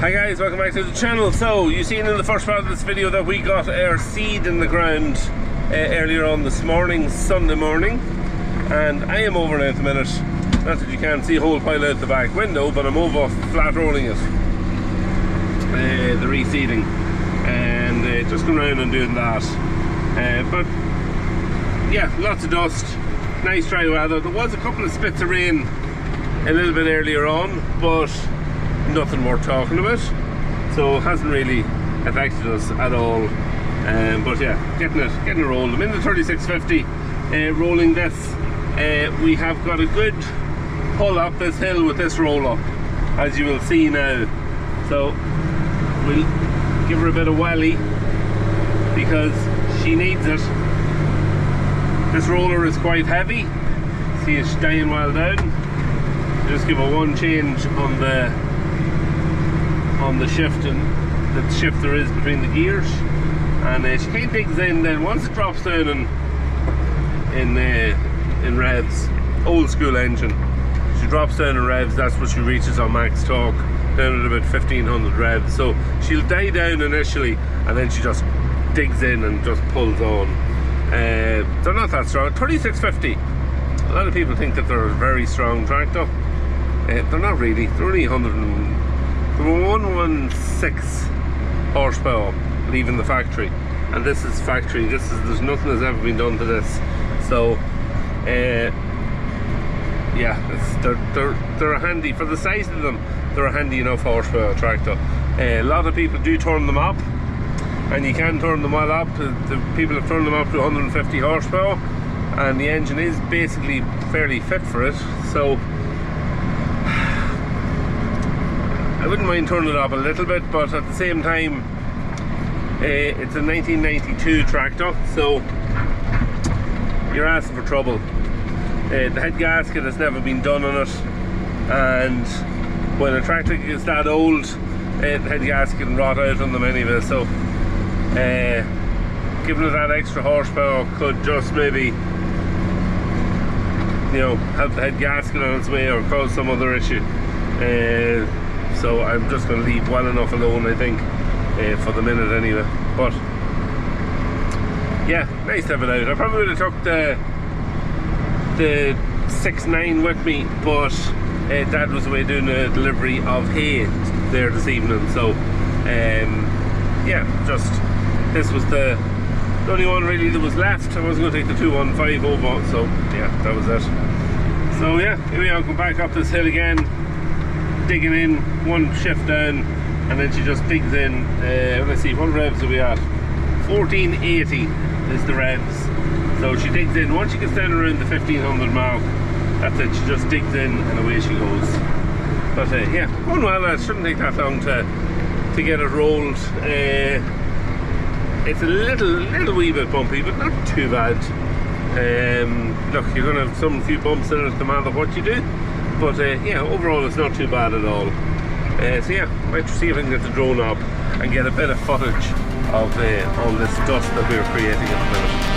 Hi guys, welcome back to the channel. So you've seen in the first part of this video that we got our seed in the ground earlier on this morning, Sunday morning, and I am over now at the minute. Not that you can't see a whole pile out the back window, but I'm over flat rolling it, the reseeding, and just going around and doing that. But yeah, lots of dust, nice dry weather. There was a couple of spits of rain a little bit earlier on, but nothing worth talking about, so it hasn't really affected us at all. But yeah, getting it rolled. I'm in the 3650 rolling this. We have got a good pull up this hill with this roll up, as you will see now. So we'll give her a bit of welly because she needs it. This roller is quite heavy. See, it's dying well down. Just give her one change on the shift, and the shift there is between the gears, and she kind of digs in. Then once it drops down in revs, old school engine, she drops down in revs. That's what she reaches on max torque, down at about 1500 revs. So she'll die down initially, and then she just digs in and just pulls on. They're not that strong. 3650. A lot of people think that they're a very strong tractor. They're not really. They're only 116 horsepower leaving the factory, and this is factory. There's nothing that's ever been done to this. So yeah, they're a handy, for the size of them, they're a handy enough horsepower tractor. A lot of people do turn them up, and you can turn them well up. The people have turned them up to 150 horsepower, and the engine is basically fairly fit for it. So I wouldn't mind turning it up a little bit, but at the same time, it's a 1992 tractor, so you're asking for trouble. The head gasket has never been done on it, and when a tractor gets that old, the head gasket can rot out on them anyway. So giving it that extra horsepower could just maybe, you know, help the head gasket on its way or cause some other issue. So I'm just going to leave well enough alone, I think, for the minute anyway. But yeah, nice to have it out. I probably would have took the 6.9 with me, but Dad was away doing a delivery of hay there this evening. So yeah, just this was the only one really that was left. I was going to take the 215 over, so yeah, that was it. So yeah, here we are, come back up this hill again, digging in, one shift down, and then she just digs in. Let's see, what revs are we at? 1480 is the revs. So she digs in. Once she gets down around the 1500 mark, that's it, she just digs in and away she goes. But yeah, going well. It shouldn't take that long to get it rolled. It's a little wee bit bumpy, but not too bad. Look, you're going to have some few bumps in it no matter what you do, but yeah, overall it's not too bad at all. So yeah, might see if I can get the drone up and get a bit of footage of all this dust that we're creating at the minute.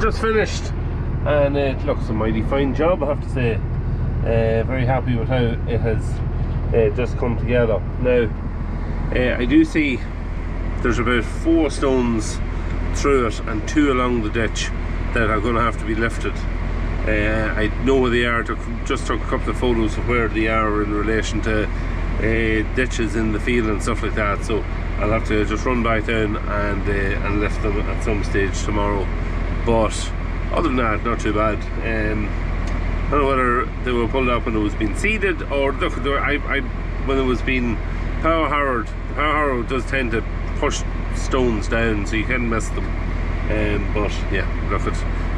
just finished, and it looks a mighty fine job, I have to say. Very happy with how it has just come together. Now, I do see there's about 4 stones through it and 2 along the ditch that are going to have to be lifted. I know where they are. Just took a couple of photos of where they are in relation to ditches in the field and stuff like that, so I'll have to just run back down and lift them at some stage tomorrow. But other than that, not too bad. I don't know whether they were pulled up when it was being seeded, or look, when it was being power harrowed. The power harrow does tend to push stones down, so you can miss them. But yeah, look,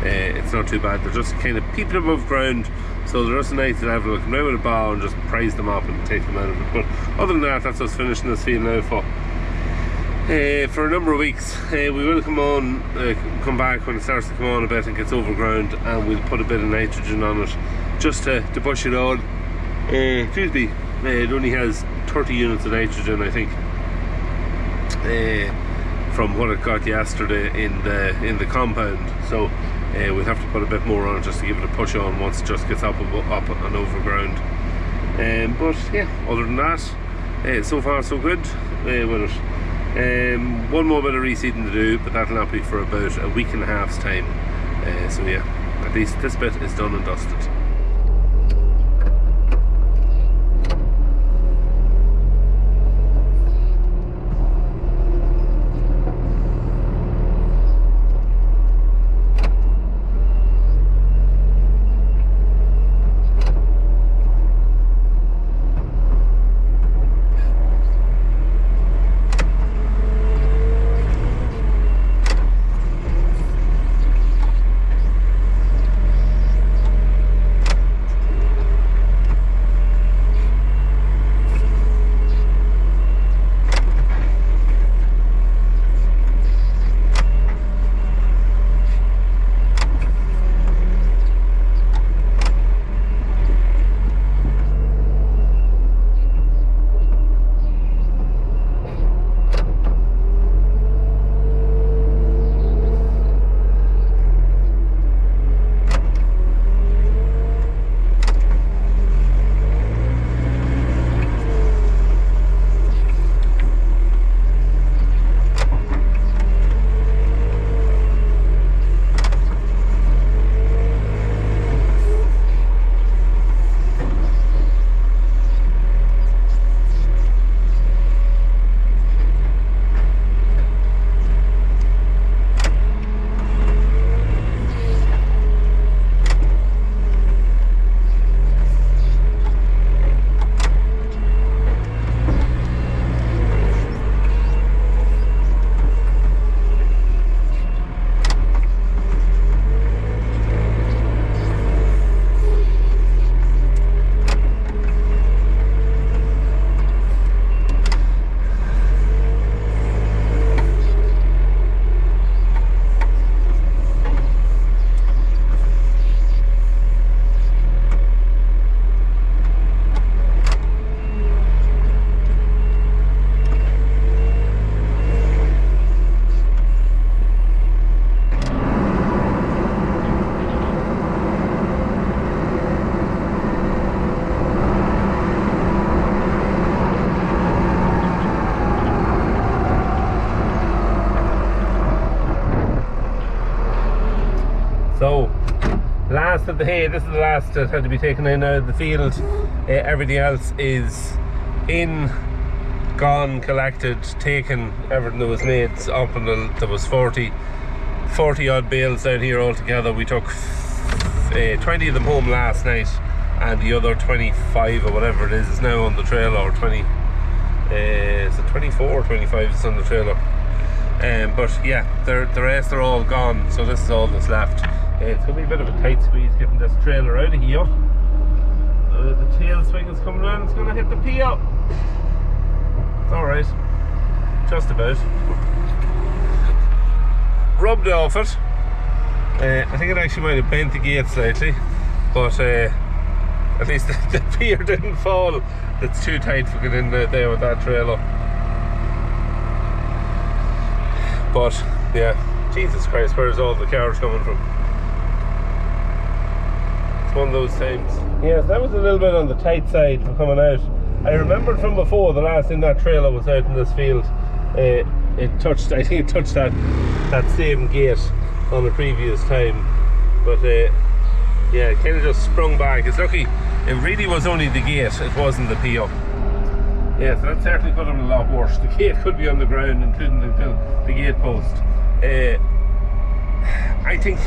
it's not too bad. They're just kind of peeping above ground, so they're just nice to have a look around with a bow and just prise them up and take them out of it. But other than that, that's us finishing this field now for a number of weeks. We will come back when it starts to come on a bit and gets overground, and we'll put a bit of nitrogen on it just to push it on. Excuse me, it only has 30 units of nitrogen, I think, from what it got yesterday in the compound. So we'll have to put a bit more on it just to give it a push on once it just gets up and overground. But yeah, other than that, so far so good with it. One more bit of reseeding to do, but that'll not be for about a week and a half's time. So yeah, at least this bit is done and dusted. So, last of the hay, this is the last that had to be taken in out of the field. Everything else is in, gone, collected, taken, everything that was made up until there was 40 odd bales down here altogether. We took 20 of them home last night, and the other 25 or whatever it is now on the trailer, or 20, is it 24 or 25 is on the trailer. But yeah, the rest are all gone, so this is all that's left. It's going to be a bit of a tight squeeze getting this trailer out of here. The tail swing is coming around, it's going to hit the PO. It's alright, just about. Rubbed off it. I think it actually might have bent the gate slightly, but at least the pier didn't fall. It's too tight for getting in there with that trailer. But yeah, Jesus Christ, where's all the cars coming from? It's one of those times. Yes, that was a little bit on the tight side for coming out. I remembered from before, the last time that trailer was out in this field, it touched, I think it touched that same gate on the previous time. But yeah, it kind of just sprung back. It's lucky, it really was only the gate, it wasn't the PO. Yeah, so that certainly could have been a lot worse. The gate could be on the ground, including the gate post. I think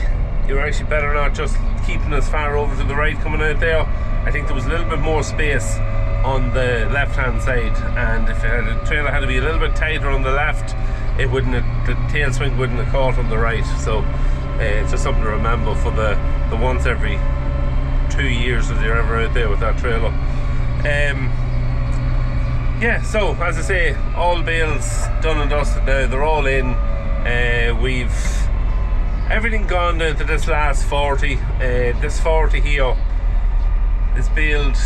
you're actually better not just keeping as far over to the right coming out there. I think there was a little bit more space on the left hand side, and if the trailer had to be a little bit tighter on the left, it wouldn't have, the tail swing wouldn't have caught on the right. So it's just something to remember for the once every 2 years that you're ever out there with that trailer. Yeah, so as I say, all bales done and dusted now, they're all in. We've everything gone down to this last 40. This 40 here is baled,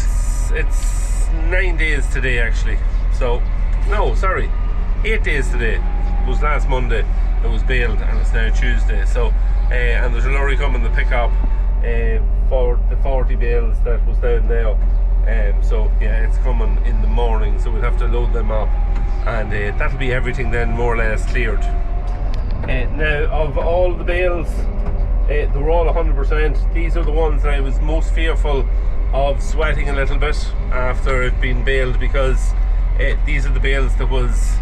it's 9 days today actually. So, no, sorry, 8 days today. It was last Monday it was baled, and it's now Tuesday. So, and there's a lorry coming to pick up for the 40 bales that was down there. So yeah, it's coming in the morning, so we'll have to load them up, and that'll be everything then more or less cleared. Now, of all the bales, they were all 100%. These are the ones that I was most fearful of sweating a little bit after it being baled, because these are the bales that was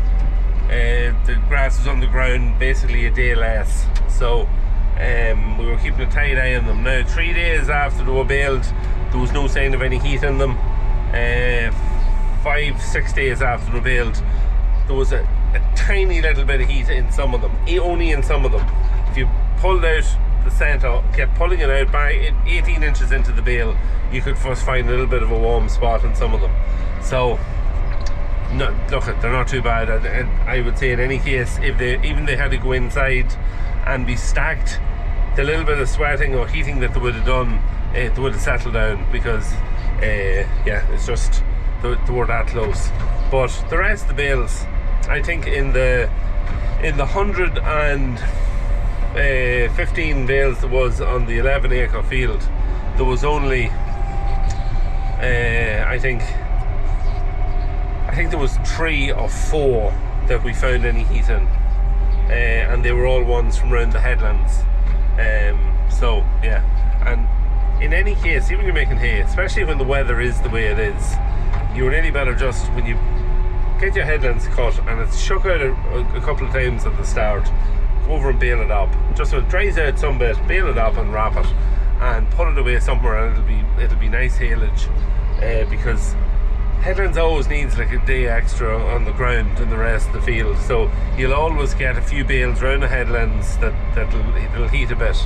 the grass was on the ground basically a day less. So we were keeping a tight eye on them. Now, 3 days after they were baled, there was no sign of any heat in them. 5-6 days after they were baled, there was a tiny little bit of heat in some of them, only in some of them. If you pulled out the centre, kept pulling it out by 18 inches into the bale, you could first find a little bit of a warm spot in some of them. So no, look, they're not too bad. I would say in any case, if they had to go inside and be stacked, the little bit of sweating or heating that they would have done, they would have settled down, because yeah, it's just they were that close. But the rest of the bales, I think in the 115 bales there was on the 11-acre field, there was only I think there was 3 or 4 that we found any heat in, and they were all ones from around the headlands. So yeah, and in any case, even when you're making hay, especially when the weather is the way it is, you're really better just when you get your headlands cut and it's shook out a couple of times at the start, go over and bale it up. Just so it dries out some bit, bale it up and wrap it and put it away somewhere, and it'll be nice haylage, because headlands always needs like a day extra on the ground than the rest of the field. So you'll always get a few bales around the headlands that'll heat a bit.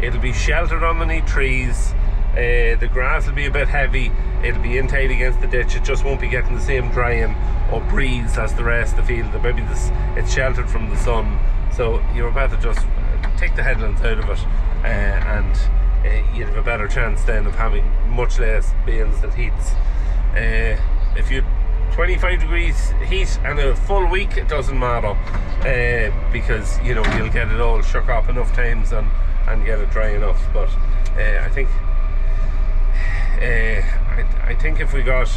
It'll be sheltered underneath trees. The grass will be a bit heavy. It'll be in tight against the ditch. It just won't be getting the same drying or breeze as the rest of the field. Maybe it's sheltered from the sun. So you're about to just take the headlands out of it, and you'd have a better chance then of having much less bales that heats. If you 25 degrees heat and a full week, it doesn't matter, because you know you'll get it all shook up enough times and get it dry enough. But I think if you got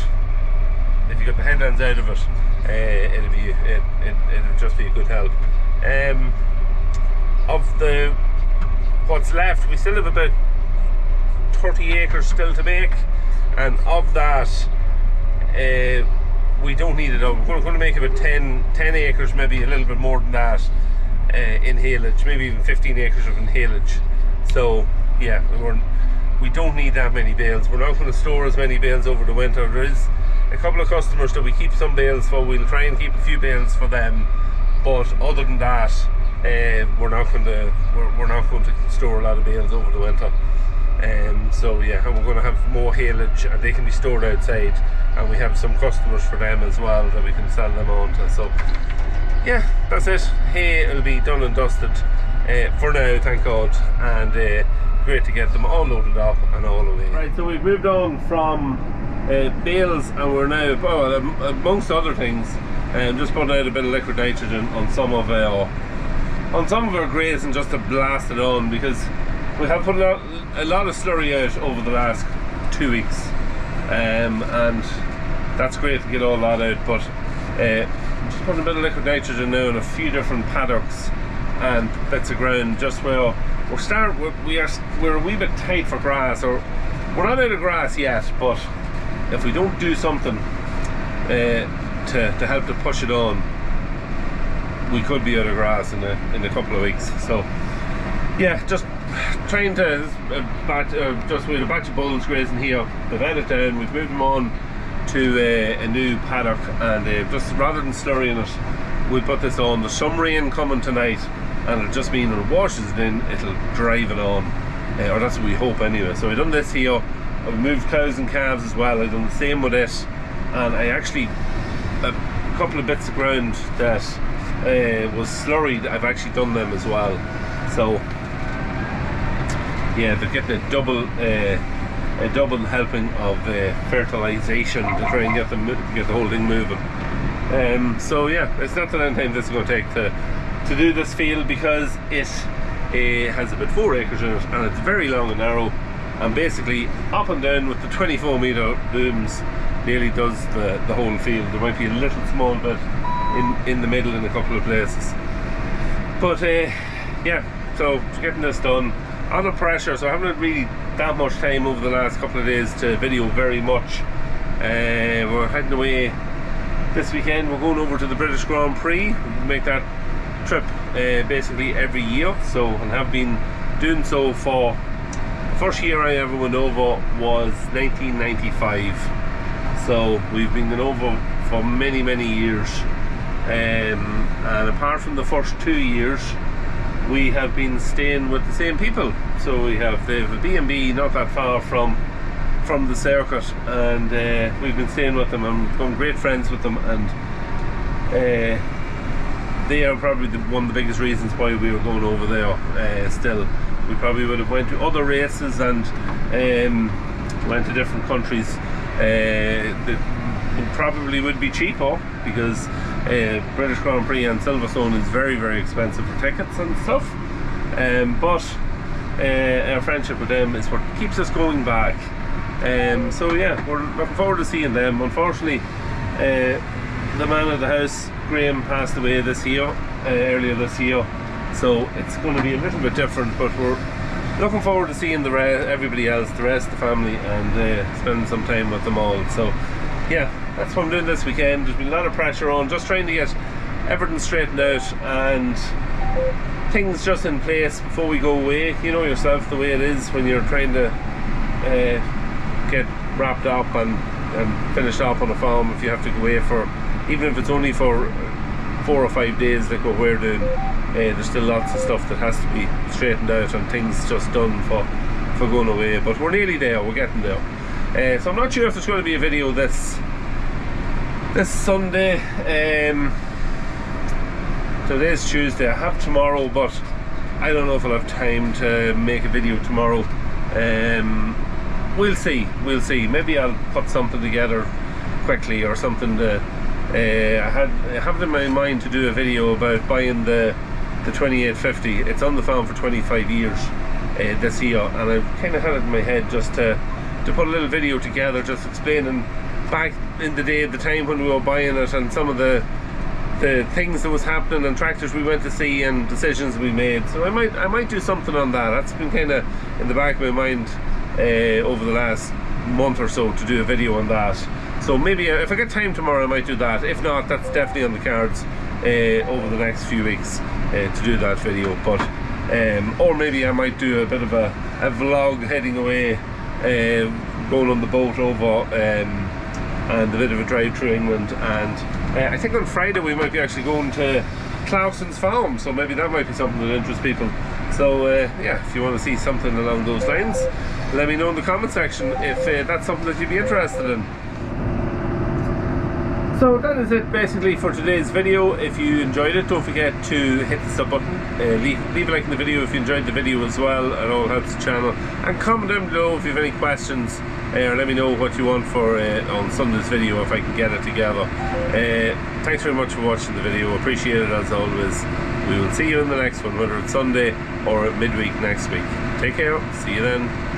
the headlands out of it, it'll just be a good help. Of what's left, we still have about 30 acres still to make, and of that, we don't need it all. We're going to make about 10 acres, maybe a little bit more than that, in haylage, maybe even 15 acres of inhalage. So yeah, we don't need that many bales. We're not going to store as many bales over the winter. There is a couple of customers that we keep some bales for. We'll try and keep a few bales for them, but other than that, we're not going to store a lot of bales over the winter. So yeah, and we're going to have more haylage, and they can be stored outside, and we have some customers for them as well that we can sell them on to. So yeah, that's it. Hay will be done and dusted for now, thank God, and great to get them all loaded up and all away. Right, so we've moved on from bales, and we're now, amongst other things, just putting out a bit of liquid nitrogen on some of our on some of our grazing just to blast it on, because we have put a lot of slurry out over the last 2 weeks, and that's great to get all that out. But just putting a bit of liquid nitrogen now in a few different paddocks and bits of ground, just where we're a wee bit tight for grass, or we're not out of grass yet, but if we don't do something to help to push it on, we could be out of grass in a couple of weeks. So yeah, just trying to just with a batch of bulls grazing here. We've had it down, we've moved them on to a new paddock, and just rather than slurrying it, we put this on. There's some rain coming tonight, and it'll just mean when it washes it in, it'll drive it on, or that's what we hope anyway. So we've done this here. I've moved cows and calves as well. I've done the same with it, and I actually, a couple of bits of ground that was slurried, I've actually done them as well. So yeah, they're getting a double helping of fertilization to try and get the whole thing moving. So yeah, it's not that anytime this is going to take to do this field, because it has about 4 acres in it, and it's very long and narrow, and basically up and down with the 24-meter booms nearly does the whole field. There might be a little small bit in the middle in a couple of places, but yeah, so getting this done under pressure. So I haven't had really that much time over the last couple of days to video very much. We're heading away this weekend. We're going over to the British Grand Prix. We make that trip basically every year, so, and have been doing so for the first year I ever went over was 1995. So we've been going over for many years, and apart from the first 2 years, we have been staying with the same people. So they have a B&B not that far from the circuit, and we've been staying with them and become great friends with them, and they are probably one of the biggest reasons why we were going over there. Still, we probably would have went to other races and went to different countries. It probably would be cheaper, because British Grand Prix and Silverstone is very expensive for tickets and stuff, but our friendship with them is what keeps us going back. So yeah, we're looking forward to seeing them. Unfortunately, the man of the house, Graham, passed away earlier this year, so it's going to be a little bit different, but we're looking forward to seeing everybody else, the rest of the family, and spending some time with them all. So yeah, that's what I'm doing this weekend. There's been a lot of pressure on, just trying to get everything straightened out and things just in place before we go away. You know yourself the way it is when you're trying to get wrapped up and finished up on a farm. If you have to go away for, even if it's only for 4 or 5 days like what we're doing, there's still lots of stuff that has to be straightened out and things just done for going away. But we're nearly there, we're getting there. So I'm not sure if there's going to be a video this Sunday. Today's Tuesday. I have tomorrow, but I don't know if I'll have time to make a video tomorrow. We'll see. Maybe I'll put something together quickly or something. I have it in my mind to do a video about buying the 2850. It's on the farm for 25 years this year, and I kind of had it in my head just to put a little video together, just explaining back in the day, the time when we were buying it, and some of the things that was happening, and tractors we went to see, and decisions we made. So I might do something on that. That's been kind of in the back of my mind over the last month or so, to do a video on that. So maybe if I get time tomorrow, I might do that. If not, that's definitely on the cards over the next few weeks to do that video. But or maybe I might do a bit of a vlog heading away, going on the boat over, and a bit of a drive through England. And I think on Friday we might be actually going to Clarkson's farm, so maybe that might be something that interests people. So yeah, if you want to see something along those lines, let me know in the comment section if that's something that you'd be interested in. So that is it basically for today's video. If you enjoyed it, don't forget to hit the sub button, leave a like in the video if you enjoyed the video as well. It all helps the channel, and comment down below if you have any questions, or let me know what you want for on Sunday's video, if I can get it together. Thanks very much for watching the video, appreciate it as always. We will see you in the next one, whether it's Sunday or midweek next week. Take care. See you then.